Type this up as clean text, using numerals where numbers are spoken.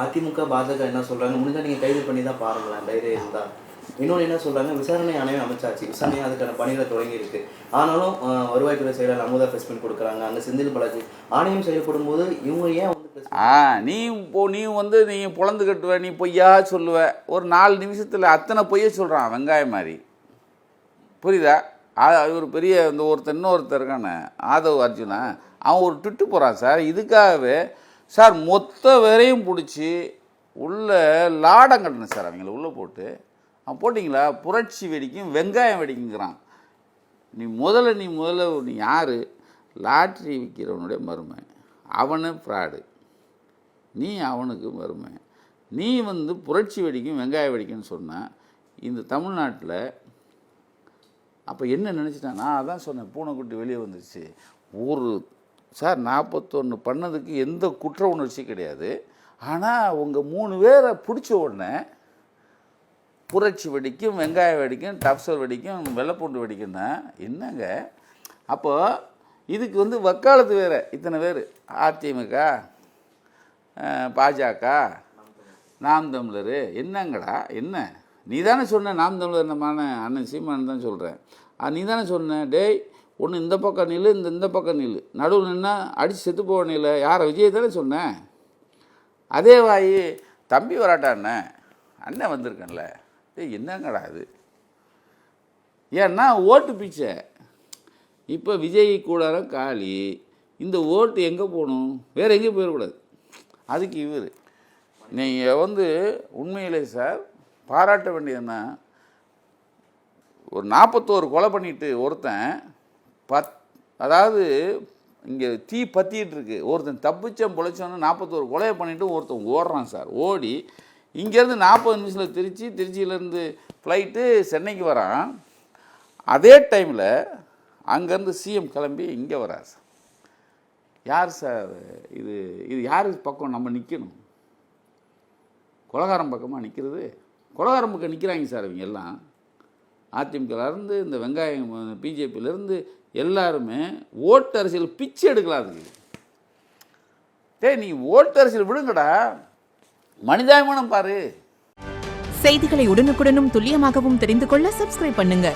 அதிமுக பாஜக என்ன சொல்றாங்க, முடிஞ்சா நீங்க கைது பண்ணி தான் பாருங்களேன் தைரியம் இருந்தா. இன்னொன்று என்ன சொல்றாங்க, விசாரணை ஆணையம் அமைச்சாச்சு, விசாரணை அதுக்கான பணிகளை தொடங்கி இருக்கு. ஆனாலும் வருவாய்த்துறை செயலர் அமுதா பிரஸ் பண்ணி கொடுக்குறாங்க, அங்கே செந்தில் பாலாஜி ஆணையம் செயல்படும் போது இவங்க ஏன் வந்து நீ வந்து நீ பொழந்து கட்டுவ, நீ பொய்யா சொல்லுவ, ஒரு 4 நிமிஷத்தில் அத்தனை பொய்ய சொல்கிறான் வெங்காயம் மாதிரி. புரியுதா? ஒரு பெரிய இந்த இன்னொருத்தர் இருக்கானே ஆதவ் அர்ஜுனா, அவன் ஒரு ட்விட்டு போகிறான் சார். இதுக்காகவே சார் மொத்த வேறையும் பிடிச்சி உள்ள லாடம் கட்டணும் சார். அவங்கள உள்ளே போட்டு அவன் போட்டிங்களா புரட்சி வெடிக்கும் வெங்காயம் வெடிக்குங்கிறான். நீ முதல்ல நீ யார்? லாட்ரி விற்கிறவனுடைய மருமை, அவனு ஃப்ராடு, நீ அவனுக்கு மருமை. நீ வந்து புரட்சி வெடிக்கும் வெங்காயம் வெடிக்கும்னு சொன்னால் இந்த தமிழ்நாட்டில் அப்போ என்ன நினச்சிட்டான்? நான் அதான் சொன்னேன், பூனைக்குட்டி வெளியே வந்துருச்சு. ஒரு சார் 41 பண்ணதுக்கு எந்த குற்ற உணர்ச்சி கிடையாது. ஆனால் உங்கள் 3 பேரை பிடிச்ச உடனே புரட்சி வெடிக்கும் வெங்காயம் வெடிக்கும் டப்சர் வெடிக்கும் வெள்ளைப்பூண்டு வெடிக்கும்னா என்னங்க? அப்போ இதுக்கு வந்து வக்காலத்து வேறு இத்தனை பேர், அதிமுக, பாஜக, நாம் தமிழர். என்னங்கடா என்ன? நீ தானே சொன்ன நாம் தமிழர், நம்மான அண்ணன் சீமான் தான் சொல்கிறேன். நீ தானே சொன்ன, டேய் ஒன்று இந்த பக்கம் நில்லு, இந்த பக்கம் நில்லு, நடுவில் நின்னா அடித்து செத்து போக நில. யாரை? விஜய் தானே சொன்னேன். அதே வாய் தம்பி வராட்டா அண்ணன் வந்திருக்கேன்ல. என்னங்கடா அது? ஏன்னா ஓட்டு பிச்சை. இப்போ விஜய் கூடாரம் காலி. இந்த ஓட்டு எங்கே போகணும்? வேறு எங்கேயும் போயிடக்கூடாது. அதுக்கு இவர் நீங்கள் வந்து உண்மையிலே சார் பாராட்ட வேண்டியதுன்னா, ஒரு 41 கொலை பண்ணிட்டு ஒருத்தன் அதாவது இங்கே தீ பற்றிட்டு இருக்கு, ஒருத்தன் தப்பிச்சம் பொழைச்சோன்னு 41 கொலையை பண்ணிவிட்டு ஒருத்தன் ஓடுறான் சார். ஓடி இங்கேருந்து 40 நிமிஷத்தில் திருச்சியிலேருந்து ஃப்ளைட்டு சென்னைக்கு வரான். அதே டைமில் அங்கேருந்து சிஎம் கிளம்பி இங்கே வரார் சார். யார் சார் இது? யார் பக்கம் நம்ம நிற்கணும்? கொலகாரம் பக்கமாக நிற்கிறது? கொலகாரம் பக்கம் நிற்கிறாங்க சார் இவங்க எல்லாம். அதிமுகலேருந்து இந்த வெங்காயம் பிஜேபியிலேருந்து எல்லாருமே ஓட்டு அரசியல் பிச்சு எடுக்கலாம். அதுக்கு நீ ஓட்டு அரசியல் விடுங்கடா, மனிதாபிமானம் பாரு. செய்திகளை உடனுக்குடனும் துல்லியமாகவும் தெரிந்து கொள்ள சப்ஸ்கிரைப் பண்ணுங்க.